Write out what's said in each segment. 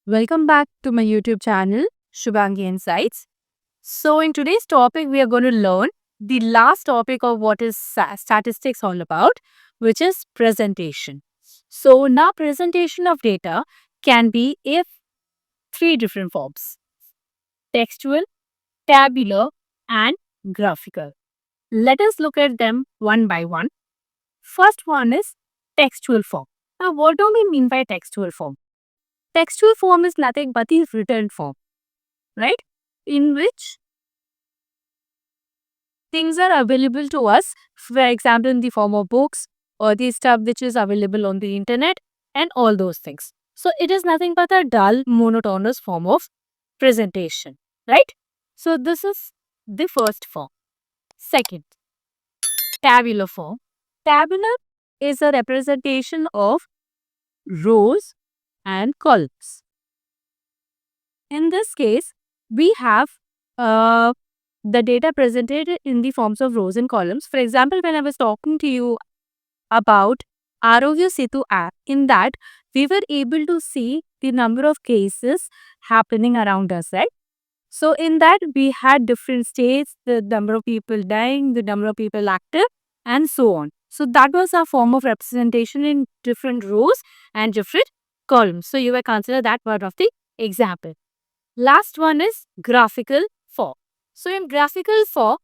Welcome back to my YouTube channel, Shubhangi Insights. So, in today's topic, we are going to learn the last topic of what is statistics all about, which is presentation. So, now presentation of data can be in three different forms: textual, tabular, and graphical. Let us look at them one by one. First one is textual form. Now, what do we mean by textual form? Textual form is nothing but the written form, right? In which things are available to us, for example, in the form of books or the stuff which is available on the internet and all those things. So, it is nothing but a dull, monotonous form of presentation, right? So, this is the first form. Second, tabular form. Tabular is a representation of rows and columns. In this case, we have the data presented in the forms of rows and columns. For example, when I was talking to you about Arogya Setu app, in that we were able to see the number of cases happening around us, right? So in that we had different states, the number of people dying, the number of people active, and so on. So that was a form of representation in different rows and different columns. So you will consider that part of the example. Last one is graphical form. So in graphical form,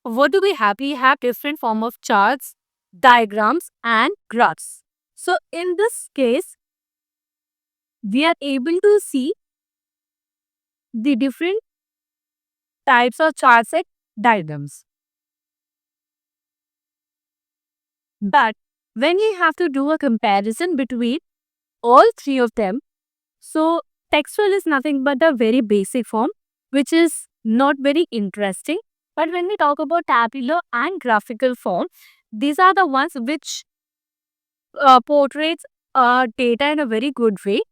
what do we have? We have different form of charts, diagrams, and graphs. So in this case, we are able to see the different types of charts and diagrams. But when you have to do a comparison between all three of them, so textual is nothing but a very basic form, which is not very interesting. But when we talk about tabular and graphical form, these are the ones which portrays data in a very good way.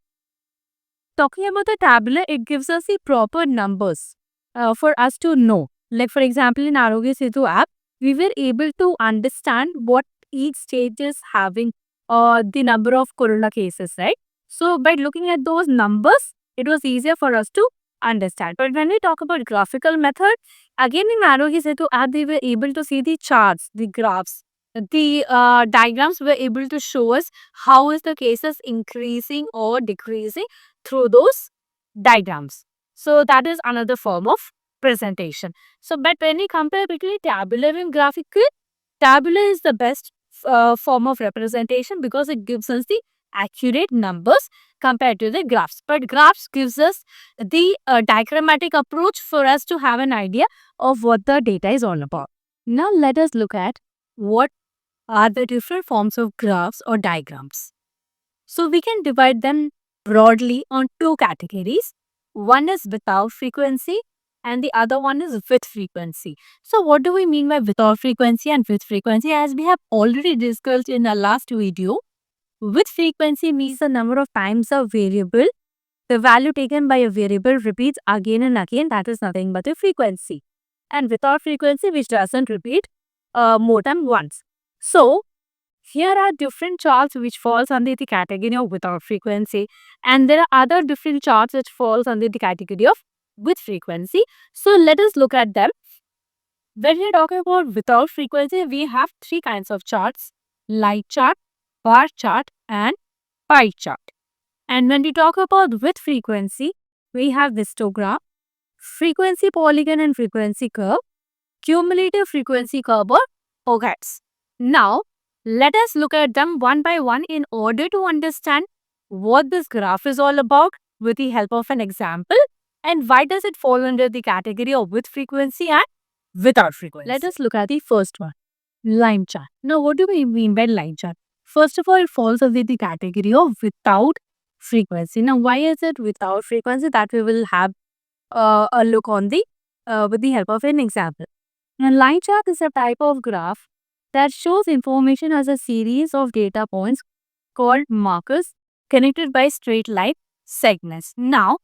Talking about the tabular, it gives us the proper numbers for us to know. Like for example, in Arogya Setu app, we were able to understand what each state is having the number of corona cases, right? So by looking at those numbers, it was easier for us to understand. But when we talk about graphical method, again in Arogya Setu app, they were able to see the charts, the graphs, the diagrams were able to show us how is the cases increasing or decreasing through those diagrams. So that is another form of presentation. So but when we compare between tabular and graphical, tabular is the best form of representation because it gives us the accurate numbers compared to the graphs. But graphs gives us the diagrammatic approach for us to have an idea of what the data is all about. Now let us look at what are the different forms of graphs or diagrams. So we can divide them broadly on two categories. One is without frequency and the other one is with frequency. So what do we mean by without frequency and with frequency? As we have already discussed in our last video, with frequency means the number of times a variable, the value taken by a variable repeats again and again. That is nothing but a frequency. And without frequency, which doesn't repeat more than once. So here are different charts which falls under the category of without frequency, and there are other different charts which falls under the category of with frequency. So let us look at them. When we are talking about without frequency, we have three kinds of charts: line chart, bar chart, and pie chart. And when we talk about with frequency, we have histogram, frequency polygon and frequency curve, cumulative frequency curve or OGATs. Now, let us look at them one by one in order to understand what this graph is all about with the help of an example and why does it fall under the category of with frequency and without frequency. Let us look at the first one, line chart. Now, what do we mean by line chart? First of all, it falls under the category of without frequency. Now, why is it without frequency? That we will have a look on the with the help of an example. A line chart is a type of graph that shows information as a series of data points called markers connected by straight line segments. Now,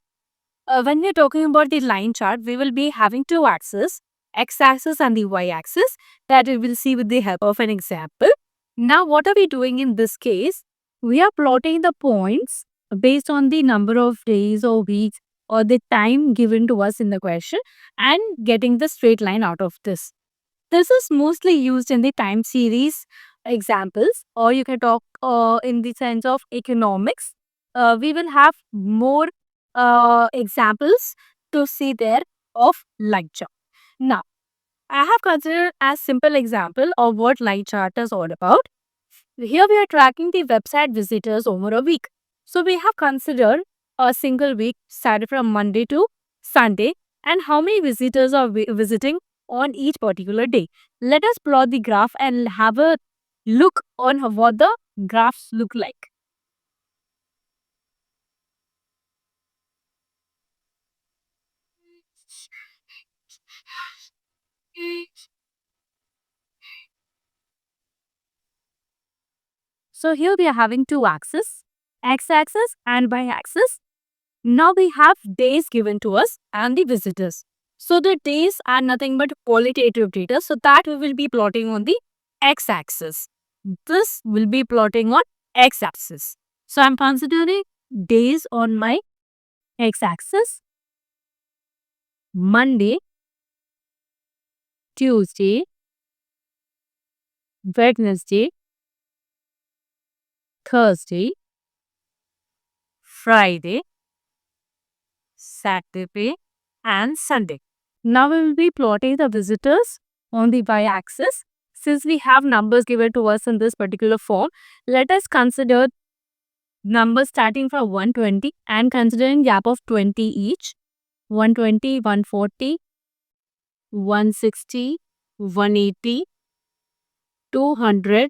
when we are talking about the line chart, we will be having two axes, x-axis and the y-axis, that we will see with the help of an example. Now, what are we doing in this case? We are plotting the points based on the number of days or weeks or the time given to us in the question and getting the straight line out of this. This is mostly used in the time series examples, or you can talk in the sense of economics. We will have more examples to see there of line chart. Now, I have considered as simple example of what line chart is all about. Here we are tracking the website visitors over a week. So we have considered a single week started from Monday to Sunday and how many visitors are visiting on each particular day. Let us plot the graph and have a look on what the graphs look like. So here we are having two axes, x-axis and y-axis. Now we have days given to us and the visitors. So the days are nothing but qualitative data. So that we will be plotting on the x-axis. This will be plotting on x-axis. So I'm considering days on my x-axis. Monday, Tuesday, Wednesday, Thursday, Friday, Saturday and Sunday. Now we will be plotting the visitors on the y-axis. Since we have numbers given to us in this particular form, let us consider numbers starting from 120 and considering gap of 20 each. 120, 140, 160, 180, 200,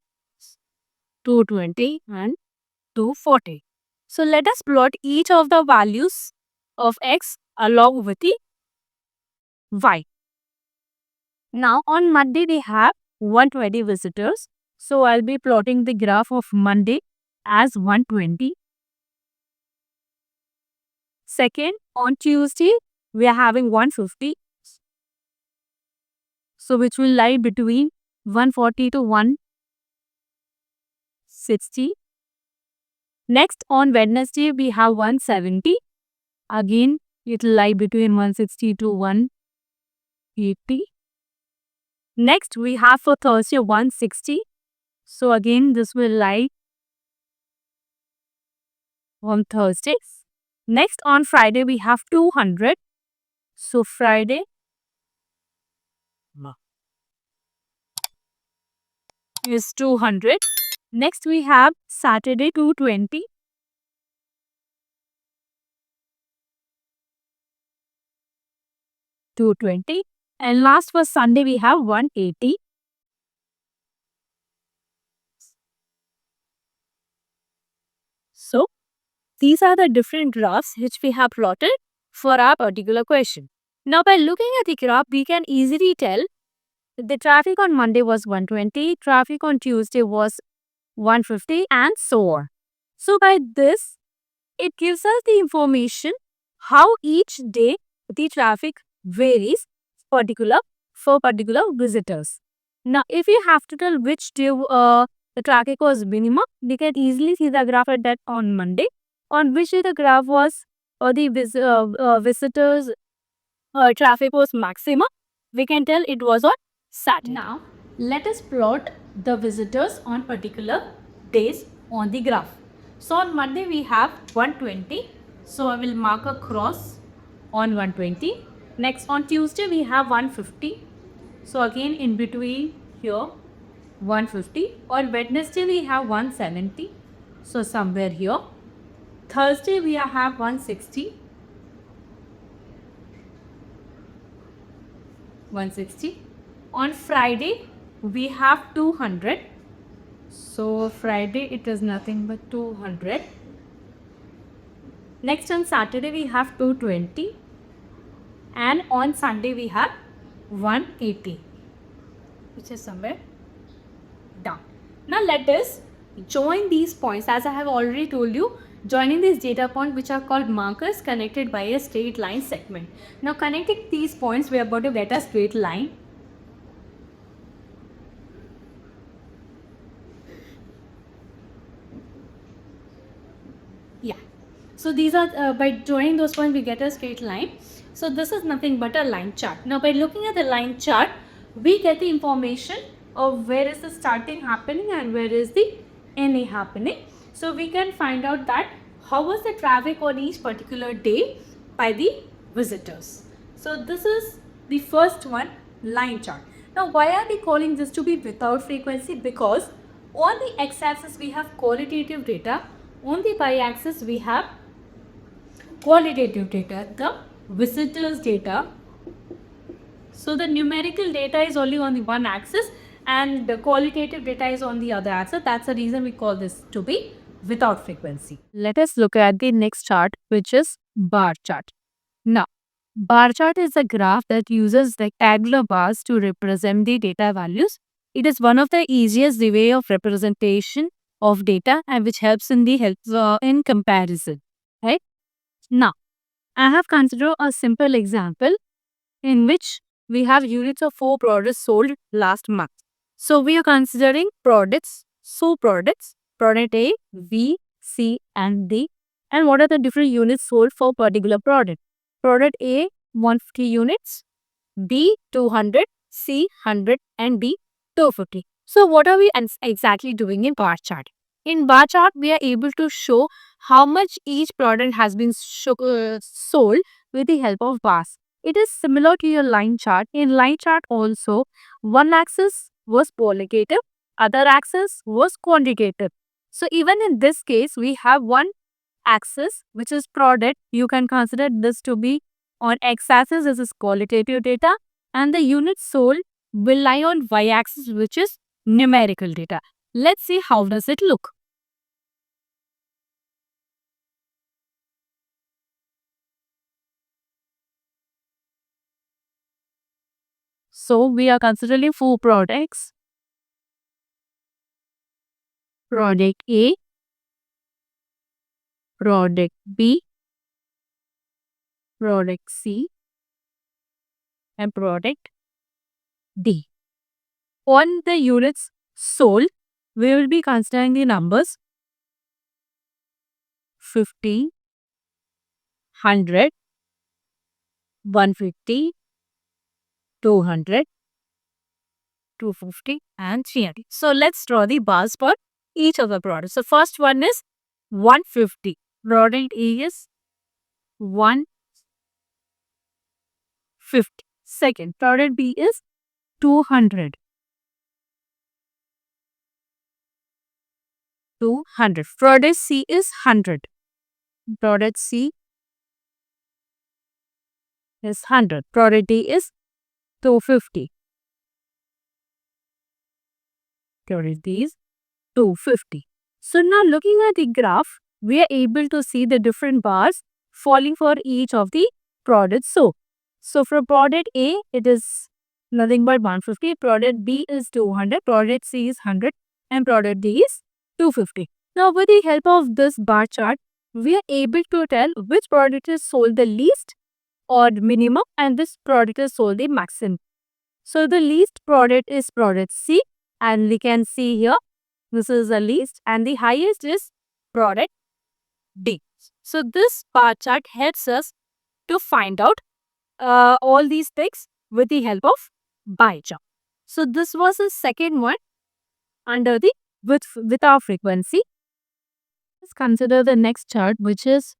220 and 240. So let us plot each of the values of x along with the y. Now on Monday we have 120 visitors. So I'll be plotting the graph of Monday as 120. Second, on Tuesday we are having 150. So which will lie between 140 to 160. Next on Wednesday we have 170. Again it will lie between 160 to 180. Next we have for Thursday 160. So again this will lie on Thursdays. Next on Friday we have 200. So Friday is 200. Next we have Saturday 220. And last for Sunday we have 180. So these are the different graphs which we have plotted for our particular question. Now by looking at the graph we can easily tell the traffic on Monday was 120, traffic on Tuesday was 150 and so on. So by this it gives us the information how each day the traffic varies for particular visitors. Now, if you have to tell which day the traffic was minimum, we can easily see the graph at that on Monday. On which day the graph was or the visitors traffic was maximum, we can tell it was on Saturday. Now, let us plot the visitors on particular days on the graph. So on Monday we have 120. So I will mark a cross on 120. Next on Tuesday we have 150. So again in between here 150. On Wednesday we have 170. So somewhere here. Thursday we have 160. 160. On Friday we have 200. So Friday it is nothing but 200. Next on Saturday we have 220 and on Sunday we have 180, which is somewhere down. Now let us join these points. As I have already told you, joining these data points which are called markers connected by a straight line segment. Now connecting these points we are going to get a straight line. Yeah. So these are by joining those points we get a straight line. So this is nothing but a line chart. Now by looking at the line chart, we get the information of where is the starting happening and where is the ending happening. So we can find out that how was the traffic on each particular day by the visitors. So this is the first one, line chart. Now why are we calling this to be without frequency? Because on the x-axis we have qualitative data, on the y-axis we have qualitative data, the visitors data. So the numerical data is only on the one axis and the qualitative data is on the other axis. That's the reason we call this to be without frequency. Let us look at the next chart, which is bar chart. Now, bar chart is a graph that uses rectangular bars to represent the data values. It is one of the easiest way of representation of data and which helps in the in comparison. Right? Now, I have considered a simple example in which we have units of 4 products sold last month. So we are considering products, product A, B, C and D. And what are the different units sold for particular product? Product A 150 units, B 200, C 100 and D 250. So what are we exactly doing in bar chart? In bar chart, we are able to show how much each product has been sold with the help of bars. It is similar to your line chart. In line chart also, one axis was qualitative, other axis was quantitative. So even in this case, we have one axis which is product. You can consider this to be on x-axis, this is qualitative data, and the units sold will lie on y-axis, which is numerical data. Let's see how does it look. So we are considering 4 products. Product A, product B, product C, and product D. On the units sold, we will be considering the numbers 50, 100, 150, 200, 250 and 300. So let's draw the bars for each of the products. So first one is 150. Product A is 150. Second, product B is 200. 200. Product C is 100. Product C is 100. Product D is 250. Product D is 250. So now looking at the graph, we are able to see the different bars falling for each of the products. So for product A, it is nothing but 150. Product B is 200. Product C is 100. And product D is 250. Now with the help of this bar chart, we are able to tell which product is sold the least or minimum and this product is sold the maximum. So the least product is product C and we can see here this is the least and the highest is product D. So this bar chart helps us to find out all these things with the help of bar chart. So this was the second one under the without frequency. Let's consider the next chart, which is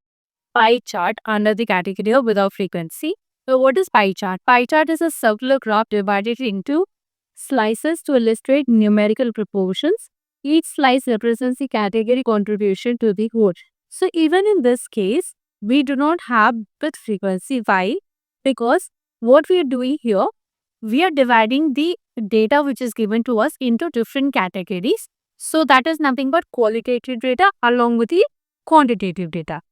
pie chart under the category of without frequency. So what is pie chart? Pie chart is a circular graph divided into slices to illustrate numerical proportions. Each slice represents the category contribution to the whole. So even in this case, we do not have with frequency. Why? Because what we are doing here, we are dividing the data which is given to us into different categories. So that is nothing but qualitative data along with the quantitative data.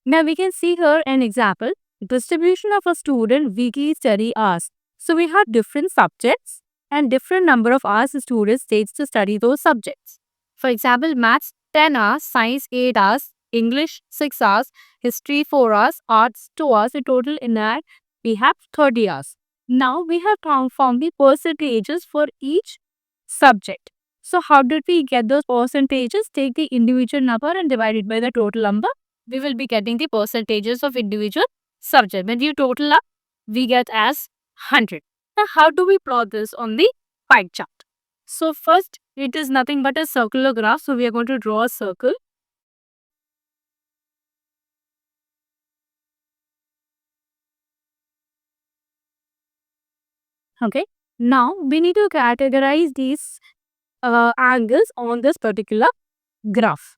Now we can see here an example, distribution of a student weekly study hours. So we have different subjects and different number of hours the students takes to study those subjects. For example, maths 10 hours, science 8 hours, English 6 hours, history 4 hours, arts 2 hours. In total in that we have 30 hours. Now we have found the percentages for each subject. So how did we get those percentages? Take the individual number and divide it by the total number we will be getting the percentages of individual subject. When you total up, we get as 100. Now, how do we plot this on the pie chart? So first, it is nothing but a circular graph. So we are going to draw a circle. Okay. Now we need to categorize these angles on this particular graph.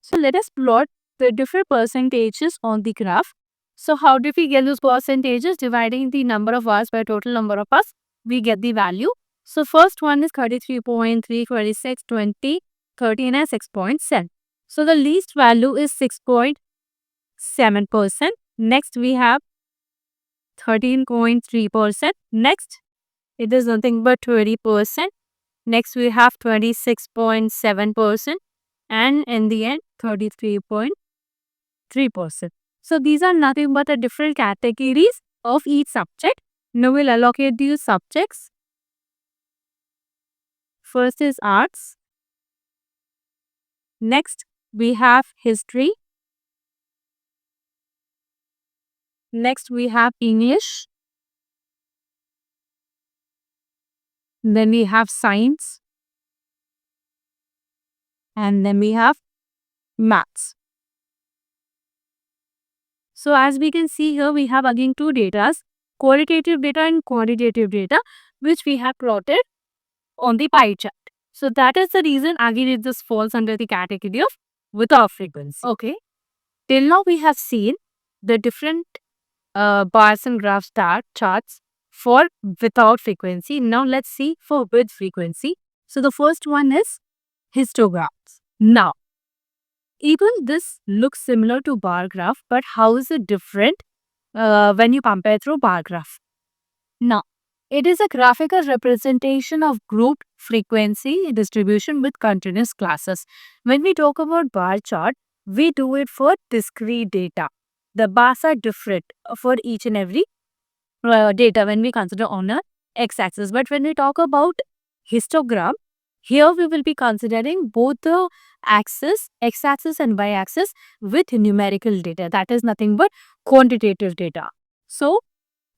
So let us plot the different percentages on the graph. So how do we get those percentages? Dividing the number of hours by total number of hours, we get the value. So first one is 33.3, 26, 20, 13 and 6.7. So the least value is 6.7%. Next we have 13.3%. Next, it is nothing but 20%. Next, we have 26.7%. And in the end, 33.3%. So these are nothing but the different categories of each subject. Now we'll allocate these subjects. First is arts. Next, we have history. Next, we have English. Then we have science. And then we have maths. So as we can see here, we have again two data, qualitative data and quantitative data, which we have plotted on the pie chart. So that is the reason again this falls under the category of without frequency. Okay. Till now we have seen the different bars and graphs charts for without frequency. Now let's see for with frequency. So the first one is histograms. Now, even this looks similar to bar graph, but how is it different when you compare through bar graph? Now, it is a graphical representation of grouped frequency distribution with continuous classes. When we talk about bar chart, we do it for discrete data. The bars are different for each and every data when we consider on a x-axis. But when we talk about histogram, here we will be considering both the axis, x-axis and y-axis with numerical data. That is nothing but quantitative data. So,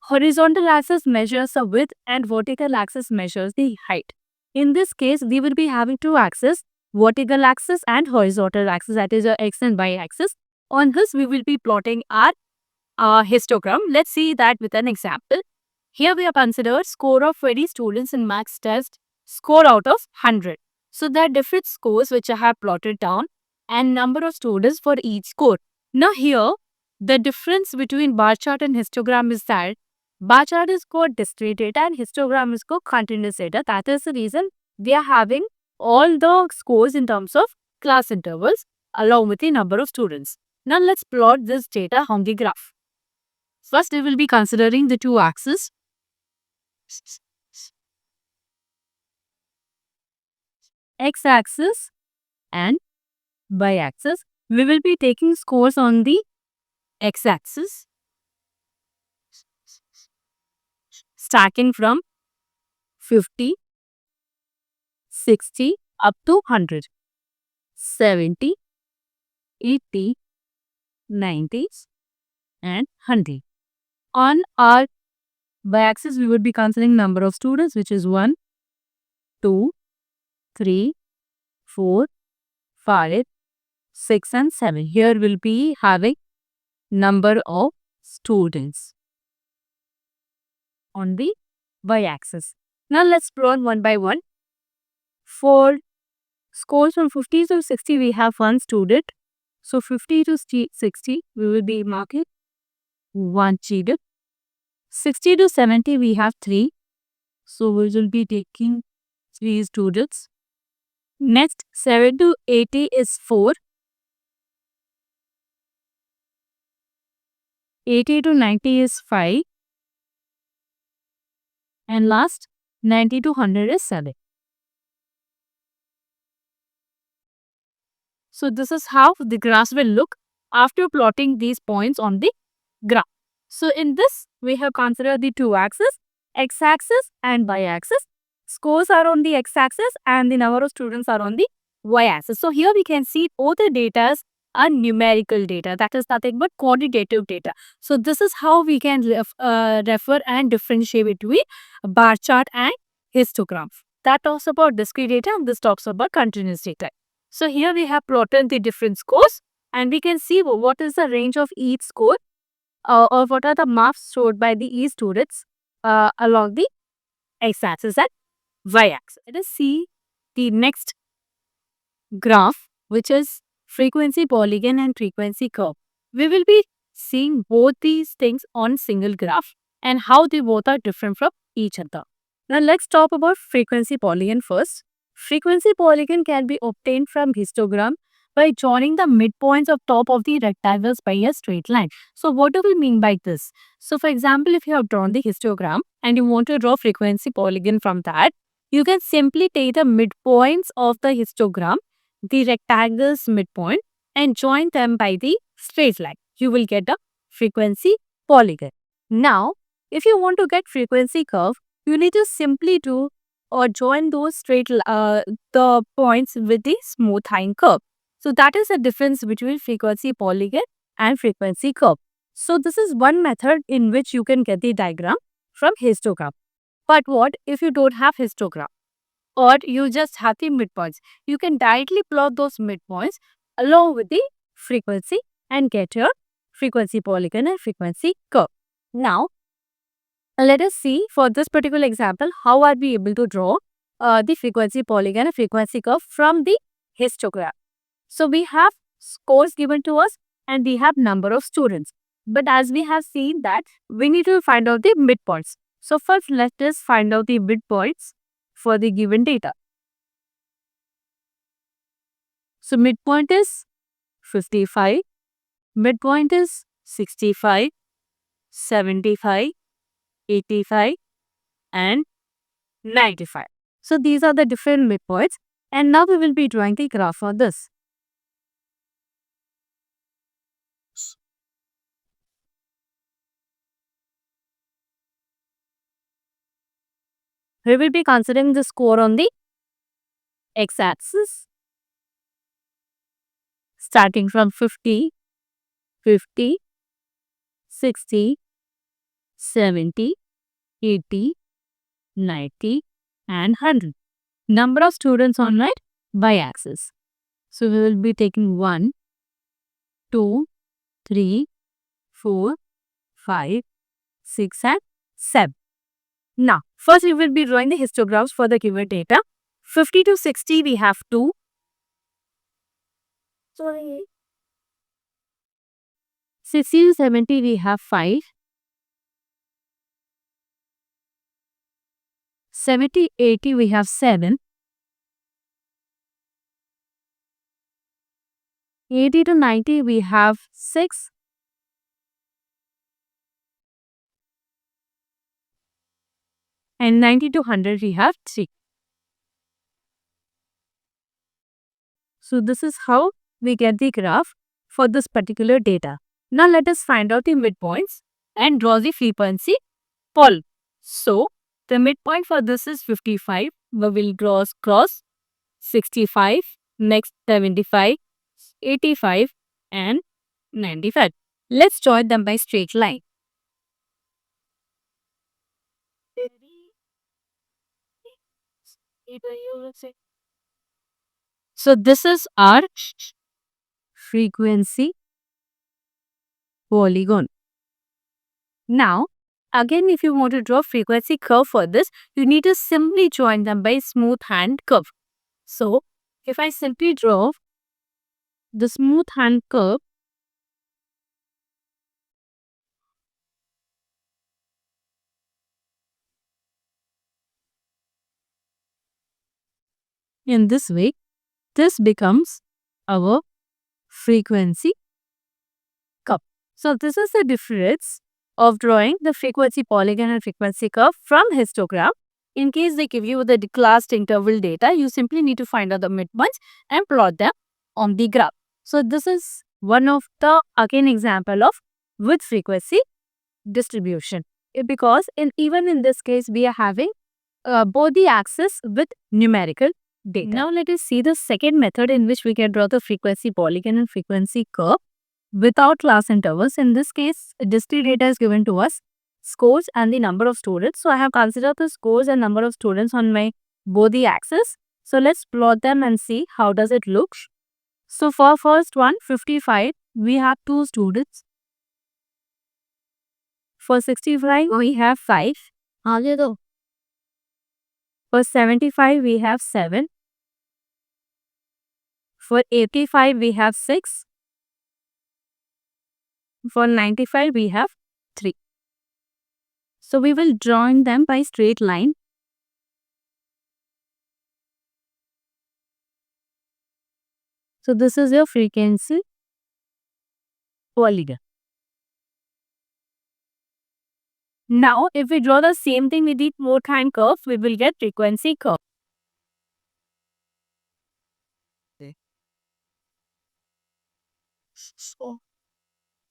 horizontal axis measures the width and vertical axis measures the height. In this case, we will be having two axes, vertical axis and horizontal axis, that is your x and y axis. On this, we will be plotting our histogram. Let's see that with an example. Here we have considered score of 20 students in maths test, score out of 100. So there are different scores which I have plotted down and number of students for each score. Now here, the difference between bar chart and histogram is that bar chart is called discrete data and histogram is called continuous data. That is the reason we are having all the scores in terms of class intervals along with the number of students. Now let's plot this data on the graph. First, we will be considering the two axes. X-axis and y-axis. We will be taking scores on the x-axis, stacking from 50, 60 up to 100, 70, 80, 90 and 100. On our y-axis, we would be considering number of students, which is 1, 2, 3, 4, 5, 6 and 7. Here we'll be having number of students on the y-axis. Now let's plot one by one. For scores from 50 to 60, we have one student. So 50 to 60, we will be marking one student. 60 to 70, we have 3. So we will be taking 3 students. Next, 7 to 80 is 4. 80 to 90 is 5. And last, 90 to 100 is 7. So this is how the graphs will look after plotting these points on the graph. So in this, we have considered the two axes, x-axis and y-axis. Scores are on the x-axis and the number of students are on the y-axis. So here we can see all the data are numerical data. That is nothing but quantitative data. So this is how we can refer and differentiate between bar chart and histogram. That talks about discrete data and this talks about continuous data. So here we have plotted the different scores and we can see what is the range of each score or what are the marks stored by the each students along the x-axis and y-axis. Let us see the next graph, which is frequency polygon and frequency curve. We will be seeing both these things on single graph and how they both are different from each other. Now let's talk about frequency polygon first. Frequency polygon can be obtained from histogram by joining the midpoints of top of the rectangles by a straight line. So what do we mean by this? So for example, if you have drawn the histogram and you want to draw frequency polygon from that, you can simply take the midpoints of the histogram, the rectangle's midpoint, and join them by the straight line. You will get a frequency polygon. Now, if you want to get frequency curve, you need to simply do or join those the points with the smooth line curve. So that is the difference between frequency polygon and frequency curve. So this is one method in which you can get the diagram from histogram. But what if you don't have histogram or you just have the midpoints? You can directly plot those midpoints along with the frequency and get your frequency polygon and frequency curve. Now, let us see for this particular example, how are we able to draw the frequency polygon and frequency curve from the histogram. So we have scores given to us and we have number of students. But as we have seen that we need to find out the midpoints. So first let us find out the midpoints for the given data. So midpoint is 55, midpoint is 65, 75, 85 and 95. So these are the different midpoints and now we will be drawing the graph for this. We will be considering the score on the x-axis starting from 50, 50, 60, 70, 80, 90 and 100. Number of students on right y-axis. So we will be taking 1, 2, 3, 4, 5, 6 and 7. Now, first we will be drawing the histograms for the given data. 50 to 60 we have 2. 60 to 70 we have 5. 70, 80 we have 7. 80 to 90 we have 6. And 90 to 100 we have 3. So this is how we get the graph for this particular data. Now let us find out the midpoints and draw the frequency polygon. So the midpoint for this is 55. We will draw cross 65, next 75, 85 and 95. Let's join them by straight line. So this is our frequency polygon. Now, again, if you want to draw frequency curve for this, you need to simply join them by smooth hand curve. So, if I simply draw the smooth hand curve, in this way, this becomes our frequency curve. So, this is the difference of drawing the frequency polygon and frequency curve from histogram. In case they give you the classed interval data, you simply need to find out the midpoints and plot them on the graph. So this is one of the again example of with frequency distribution. Because even in this case we are having both the axis with numerical data. Now let us see the second method in which we can draw the frequency polygon and frequency curve without class intervals. In this case, discrete data is given to us, scores and the number of students. So I have considered the scores and number of students on my both the axis. So let's plot them and see how does it look. So for first one, 55, we have 2 students. For 65, we have 5. For 75, we have 7. For 85, we have 6. For 95, we have 3. So we will join them by straight line. So this is your frequency polygon. Now, if we draw the same thing with the more time curve, we will get frequency curve.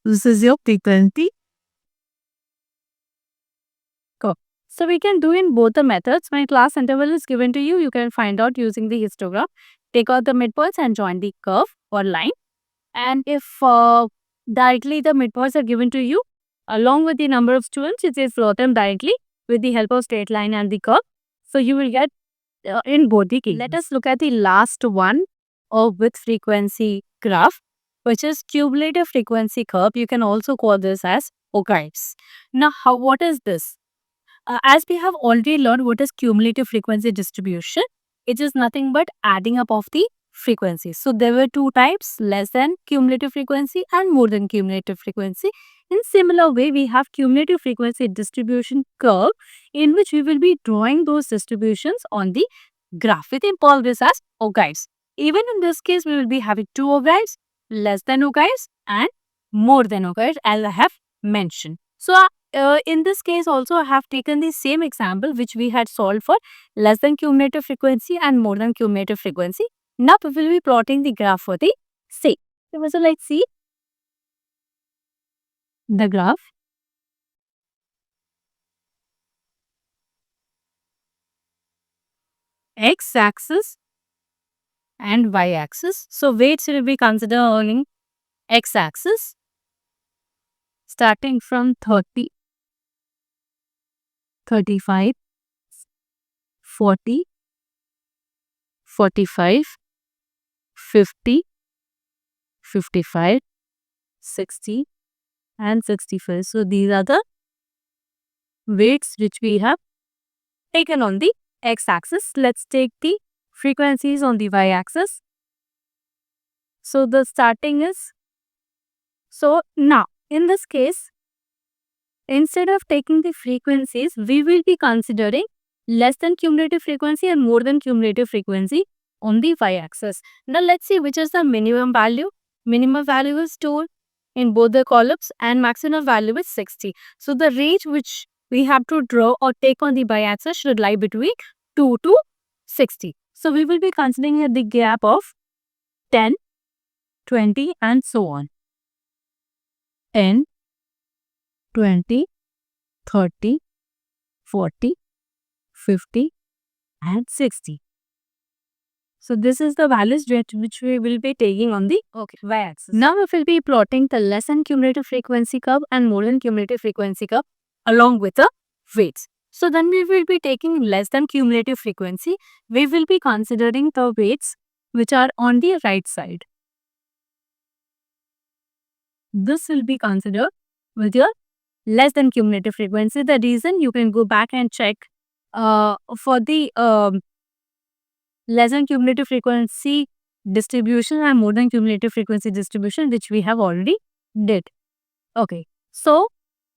This is your frequency curve. So we can do in both the methods. When class interval is given to you, you can find out using the histogram. Take out the midpoints and join the curve or line. And if directly the midpoints are given to you, along with the number of students, it is plot them directly with the help of straight line and the curve. So you will get in both the cases. Let us look at the last one of with frequency graph, which is cumulative frequency curve. You can also call this as ogives. Now, what is this? As we have already learned what is cumulative frequency distribution, it is nothing but adding up of the frequencies. So there were 2 types, less than cumulative frequency and more than cumulative frequency. In similar way, we have cumulative frequency distribution curve in which we will be drawing those distributions on the graph. We can call this as ogives. Even in this case, we will be having 2 ogives, less than ogives and more than ogives as I have mentioned. So in this case also I have taken the same example which we had solved for less than cumulative frequency and more than cumulative frequency. Now we will be plotting the graph for the same. So let's see the graph. X-axis and y-axis. So weights will be considered on x-axis starting from 30, 35, 40, 45, 50, 55, 60 and 65. So these are the weights which we have taken on the x-axis. Let's take the frequencies on the y-axis. So the starting is, so now in this case, instead of taking the frequencies, we will be considering less than cumulative frequency and more than cumulative frequency on the y-axis. Now let's see which is the minimum value. Minimum value is 2 in both the columns and maximum value is 60. So the range which we have to draw or take on the y-axis should lie between 2 to 60. So we will be considering here the gap of 10, 20 and so on. 10, 20, 30, 40, 50 and 60. So this is the values which we will be taking on the y-axis. Now we will be plotting the less than cumulative frequency curve and more than cumulative frequency curve along with the weights. So then we will be taking less than cumulative frequency. We will be considering the weights which are on the right side. This will be considered with your less than cumulative frequency. The reason you can go back and check for the less than cumulative frequency distribution and more than cumulative frequency distribution which we have already did. Okay. So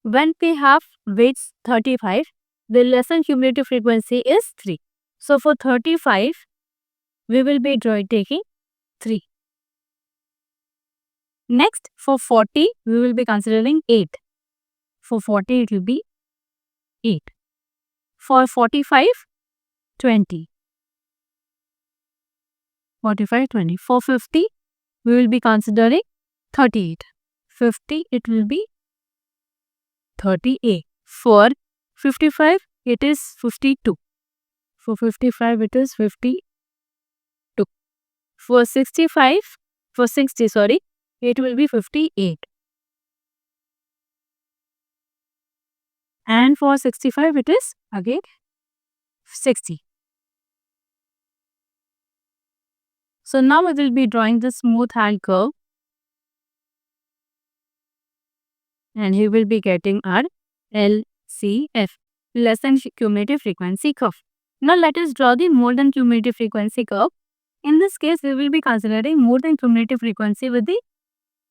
when we have weights 35, the less than cumulative frequency is 3. So for 35, we will be taking 3. Next, for 40, we will be considering 8. For 40, it will be 8. For 45, 20. 45, 20. For 50, we will be considering 38. 50, it will be 30A. For 55, it is 52. For 55, it is 52. For 65, for 60, sorry, it will be 58. And for 65, it is again 60. So now we will be drawing the smooth hand curve. And he will be getting our LCF, less than cumulative frequency curve. Now let us draw the more than cumulative frequency curve. In this case, we will be considering more than cumulative frequency with the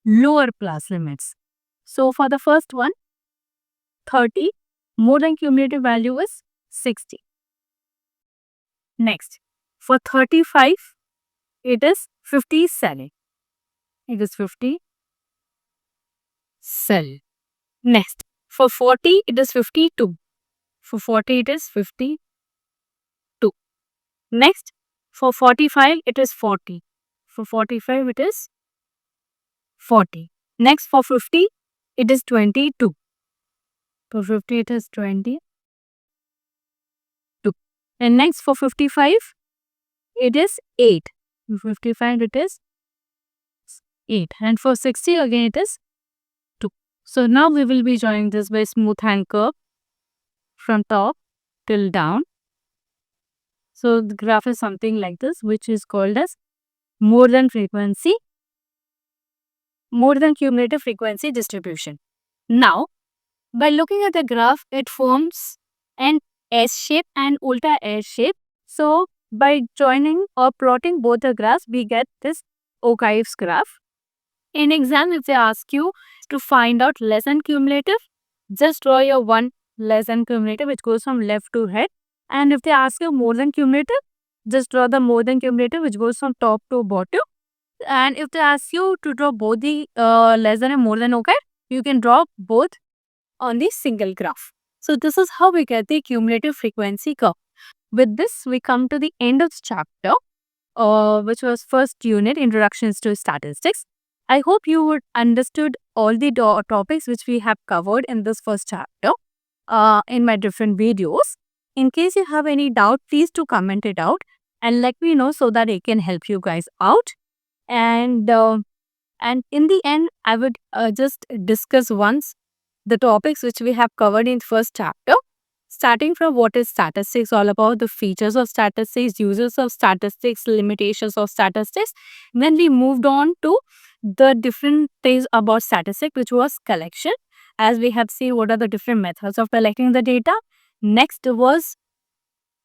lower class limits. So for the first one, 30, more than cumulative value is 60. Next, for 35, it is 57. It is 57. Next, for 40, it is 52. For 40, it is 52. Next, for 45, it is 40. For 45, it is 40. Next, for 50, it is 22. For 50, it is 22. And next, for 55, it is 8. For 55, it is 8. And for 60, again, it is 2. So now we will be drawing this by smooth hand curve from top till down. So the graph is something like this, which is called as more than cumulative frequency distribution. Now, by looking at the graph, it forms an S shape and ulta S shape. So by joining or plotting both the graphs, we get this O'Keefe's graph. In exam, if they ask you to find out less than cumulative, just draw your one less than cumulative, which goes from left to right. And if they ask you more than cumulative, just draw the more than cumulative, which goes from top to bottom. And if they ask you to draw both the less than and more than O'Keefe, you can draw both on the single graph. So this is how we get the cumulative frequency curve. With this, we come to the end of the chapter, which was first unit, Introductions to Statistics. I hope you would understood all the topics which we have covered in this first chapter in my different videos. In case you have any doubt, please do comment it out and let me know so that I can help you guys out. And in the end, I would just discuss once the topics which we have covered in first chapter, starting from what is statistics all about, the features of statistics, uses of statistics, limitations of statistics. Then we moved on to the different things about statistics, which was collection, as we have seen what are the different methods of collecting the data. Next was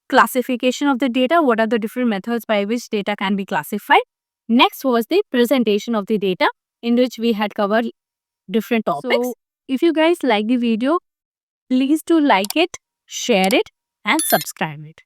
classification of the data, what are the different methods by which data can be classified. Next was the presentation of the data, in which we had covered different topics. So, if you guys like the video, please do like it, share it and subscribe it.